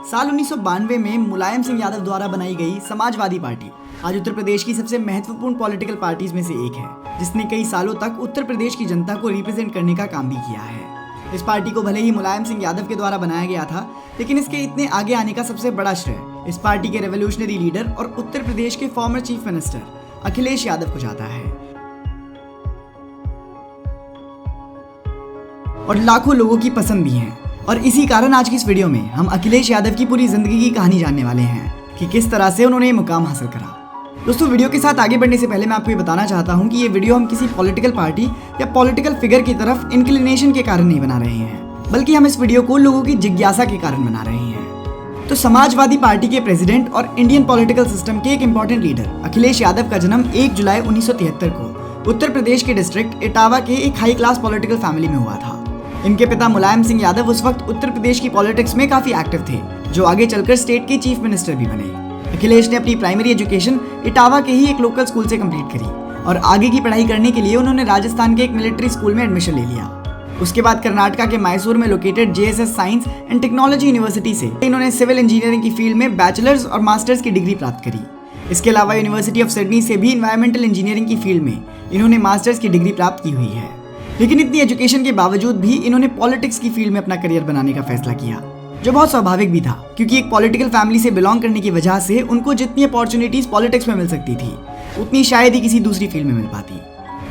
साल 1992 में मुलायम सिंह यादव द्वारा बनाई गई समाजवादी पार्टी आज उत्तर प्रदेश की सबसे महत्वपूर्ण पॉलिटिकल पार्टीज में से एक है, जिसने कई सालों तक उत्तर प्रदेश की जनता को रिप्रेजेंट करने का काम भी किया है। इस पार्टी को भले ही मुलायम सिंह यादव के द्वारा बनाया गया था, लेकिन इसके इतने आगे आने का सबसे बड़ा श्रेय इस पार्टी के रेवोल्यूशनरी लीडर और उत्तर प्रदेश के former chief minister Akhilesh Yadav को जाता है। और लाखों लोगों की पसंद भी है। और इसी कारण आज की इस वीडियो में हम अखिलेश यादव की पूरी जिंदगी की कहानी जानने वाले हैं कि किस तरह से उन्होंने ये मुकाम हासिल करा। दोस्तों, वीडियो के साथ आगे बढ़ने से पहले मैं आपको ये बताना चाहता हूँ कि ये वीडियो हम किसी पॉलिटिकल पार्टी या पॉलिटिकल फिगर की तरफ इंक्लिनेशन के कारण नहीं बना रहे हैं, बल्कि हम इस वीडियो को लोगों की जिज्ञासा के कारण बना रहे हैं। तो समाजवादी पार्टी के प्रेसिडेंट और इंडियन पॉलिटिकल सिस्टम के एक इंपॉर्टेंट लीडर अखिलेश यादव का जन्म 1 जुलाई 1973 को उत्तर प्रदेश के डिस्ट्रिक्ट इटावा के एक हाई क्लास पॉलिटिकल फैमिली में हुआ था। इनके पिता मुलायम सिंह यादव उस वक्त उत्तर प्रदेश की पॉलिटिक्स में काफी एक्टिव थे, जो आगे चलकर स्टेट के चीफ मिनिस्टर भी बने। अखिलेश ने अपनी प्राइमरी एजुकेशन इटावा के ही एक लोकल स्कूल से कंप्लीट करी और आगे की पढ़ाई करने के लिए उन्होंने राजस्थान के एक मिलिट्री स्कूल में एडमिशन ले लिया। उसके बाद कर्नाटका के मैसूर में located JSS science and technology university से इन्होंने सिविल इंजीनियरिंग की फील्ड में बैचलर्स और मास्टर्स की डिग्री प्राप्त करी। इसके अलावा यूनिवर्सिटी ऑफ सिडनी से भी इन्वायरमेंटल इंजीनियरिंग की फील्ड में इन्होंने मास्टर्स की डिग्री प्राप्त की हुई है। लेकिन इतनी एजुकेशन के बावजूद भी इन्होंने पॉलिटिक्स की फील्ड में अपना करियर बनाने का फैसला किया, जो बहुत स्वाभाविक भी था, क्योंकि एक पॉलिटिकल फैमिली से बिलोंग करने की वजह से उनको जितनी अपॉर्चुनिटीज पॉलिटिक्स में मिल सकती थी, उतनी शायद ही किसी दूसरी फील्ड में मिल पाती।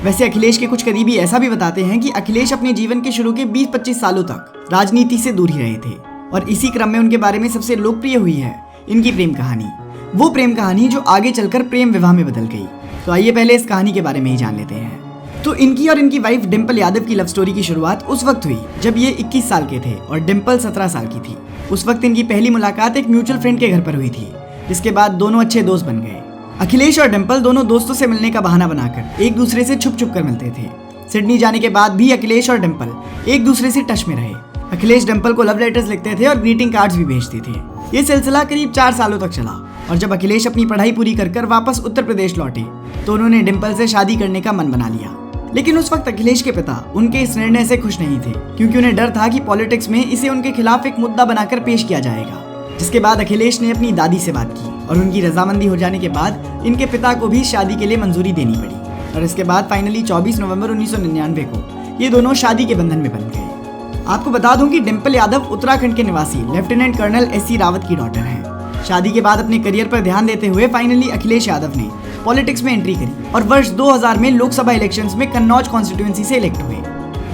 वैसे अखिलेश के कुछ करीबी ऐसा भी बताते हैं कि अखिलेश अपने जीवन के शुरू के 20-25 सालों तक राजनीति से दूर ही रहे थे, और इसी क्रम में उनके बारे में सबसे लोकप्रिय हुई है इनकी प्रेम कहानी, वो प्रेम कहानी जो आगे चलकर प्रेम विवाह में बदल गई। तो आइए पहले इस कहानी के बारे में ही जान लेते हैं। तो इनकी और इनकी वाइफ डिंपल यादव की लव स्टोरी की शुरुआत उस वक्त हुई जब ये 21 साल के थे और डिंपल 17 साल की थी। उस वक्त इनकी पहली मुलाकात एक म्यूचुअल फ्रेंड के घर पर हुई थी, जिसके बाद दोनों अच्छे दोस्त बन गए। अखिलेश और डिंपल दोनों दोस्तों से मिलने का बहाना बनाकर एक दूसरे से छुप छुप कर मिलते थे। सिडनी जाने के बाद भी अखिलेश और डिंपल एक दूसरे से टच में रहे। अखिलेश डिंपल को लव लेटर्स लिखते थे और ग्रीटिंग कार्ड्स भी भेजते थे। ये सिलसिला करीब 4 सालों तक चला, और जब अखिलेश अपनी पढ़ाई पूरी कर वापस उत्तर प्रदेश लौटे तो उन्होंने डिंपल से शादी करने का मन बना लिया। लेकिन उस वक्त अखिलेश के पिता उनके इस निर्णय से खुश नहीं थे, क्योंकि उन्हें डर था कि पॉलिटिक्स में इसे उनके खिलाफ एक मुद्दा बनाकर पेश किया जाएगा। जिसके बाद अखिलेश ने अपनी दादी से बात की और उनकी रजामंदी हो जाने के बाद इनके पिता को भी शादी के लिए मंजूरी देनी पड़ी, और इसके बाद फाइनली 24 नवंबर 1999 को ये दोनों शादी के बंधन में बंध गए। आपको बता दूं कि डिंपल यादव उत्तराखंड के निवासी लेफ्टिनेंट कर्नल SC रावत की डॉटर हैं। शादी के बाद अपने करियर पर ध्यान देते हुए फाइनली अखिलेश यादव ने पॉलिटिक्स में एंट्री करी और वर्ष 2000 में लोकसभा इलेक्शंस में कन्नौज कॉन्स्टिट्यूएंसी से इलेक्ट हुए।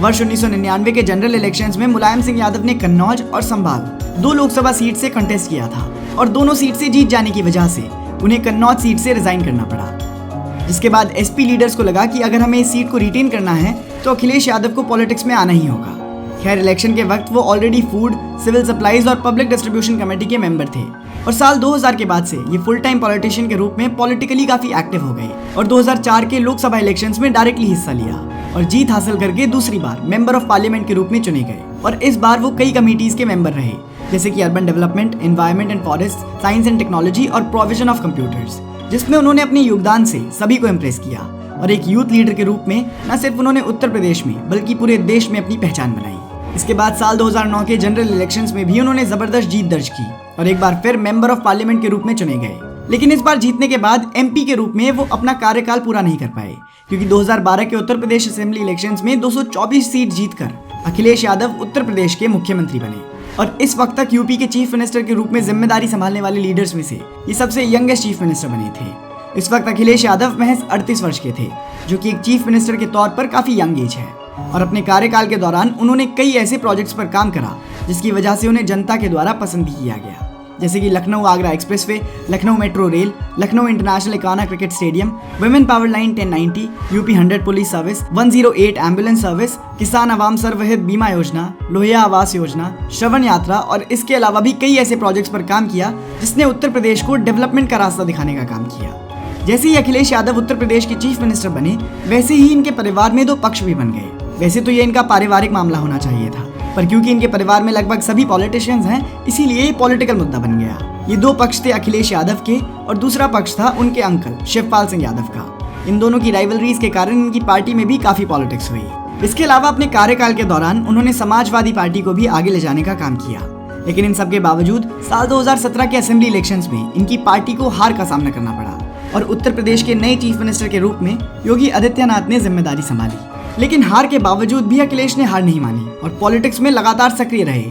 वर्ष 1999 के जनरल इलेक्शंस में मुलायम सिंह यादव ने कन्नौज और संभाल 2 लोकसभा सीट से कंटेस्ट किया था, और दोनों सीट से जीत जाने की वजह से उन्हें कन्नौज सीट से रिजाइन करना पड़ा। जिसके बाद SP लीडर्स को लगा कि अगर हमें इस सीट को रिटेन करना है तो अखिलेश यादव को पॉलिटिक्स में आना ही होगा। खैर, इलेक्शन के वक्त वो ऑलरेडी फूड, सिविल सप्लाईज और पब्लिक डिस्ट्रीब्यूशन कमेटी के मेंबर थे, और साल 2000 के बाद से ये फुल टाइम पॉलिटिशियन के रूप में पॉलिटिकली काफी एक्टिव हो गए और 2004 के लोकसभा इलेक्शंस में डायरेक्टली हिस्सा लिया और जीत हासिल करके दूसरी बार मेंबर ऑफ पार्लियामेंट के रूप में चुने गए। और इस बार वो कई कमिटीज के मेंबर रहे, जैसे कि urban development, environment and forest, science and technology और प्रोविजन ऑफ कंप्यूटर्स, जिसमें उन्होंने अपने योगदान से सभी को इम्प्रेस किया। और एक यूथ लीडर के रूप में न सिर्फ उन्होंने उत्तर प्रदेश में बल्कि पूरे देश में अपनी पहचान बनाई। इसके बाद साल 2009 के जनरल इलेक्शंस में भी उन्होंने जबरदस्त जीत दर्ज की और एक बार फिर मेंबर ऑफ पार्लियामेंट के रूप में चुने गए। लेकिन इस बार जीतने के बाद MP के रूप में वो अपना कार्यकाल पूरा नहीं कर पाए, क्योंकि 2012 के उत्तर प्रदेश असेंबली इलेक्शंस में 224 सीट जीतकर अखिलेश यादव उत्तर प्रदेश के मुख्यमंत्री बने। और इस वक्त तक यूपी के चीफ मिनिस्टर के रूप में जिम्मेदारी संभालने वाले लीडर्स में से ये सबसे यंगेस्ट चीफ मिनिस्टर बने थे। इस वक्त अखिलेश यादव महज 38 वर्ष के थे, जो कि एक चीफ मिनिस्टर के तौर पर काफी यंग एज है। और अपने कार्यकाल के दौरान उन्होंने कई ऐसे प्रोजेक्ट्स पर काम करा जिसकी वजह से उन्हें जनता के द्वारा पसंद भी किया गया, जैसे कि Lucknow Agra expressway, Lucknow metro rail, Lucknow international Ekana cricket stadium, women power line 1090, UP 100 police service, 108 ambulance service, किसान आवाम सर्वहित बीमा योजना, लोहिया आवास योजना, श्रवण यात्रा, और इसके अलावा भी कई ऐसे प्रोजेक्ट्स पर काम किया जिसने उत्तर प्रदेश को डेवलपमेंट का रास्ता दिखाने का काम किया। जैसे ही अखिलेश यादव उत्तर प्रदेश के चीफ मिनिस्टर बने, वैसे ही इनके परिवार में 2 पक्ष भी बन गए। वैसे तो ये इनका पारिवारिक मामला होना चाहिए था, पर क्योंकि इनके परिवार में लगभग सभी पॉलिटिशियंस हैं, इसीलिए ये पॉलिटिकल मुद्दा बन गया। ये 2 पक्ष थे अखिलेश यादव के, और दूसरा पक्ष था उनके अंकल शिवपाल सिंह यादव का। इन दोनों की राइवलरीज के कारण इनकी पार्टी में भी काफी पॉलिटिक्स हुई। इसके अलावा अपने कार्यकाल के दौरान उन्होंने समाजवादी पार्टी को भी आगे ले जाने का काम किया। लेकिन इन सब के बावजूद साल 2017 के असेंबली इलेक्शंस में इनकी पार्टी को हार का सामना करना पड़ा और उत्तर प्रदेश के नए चीफ मिनिस्टर के रूप में योगी आदित्यनाथ ने जिम्मेदारी संभाली। लेकिन हार के बावजूद भी अखिलेश ने हार नहीं मानी और पॉलिटिक्स में लगातार सक्रिय रहे।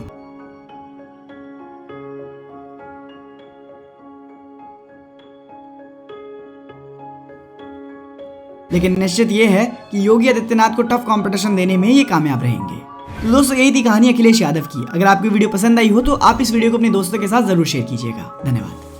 लेकिन निश्चित ये है कि योगी आदित्यनाथ को टफ कंपटीशन देने में ये कामयाब रहेंगे। तो दोस्तों, यही थी कहानी अखिलेश यादव की। अगर आपको वीडियो पसंद आई हो तो आप इस वीडियो को अपने दोस्तों के साथ जरूर शेयर कीजिएगा। धन्यवाद।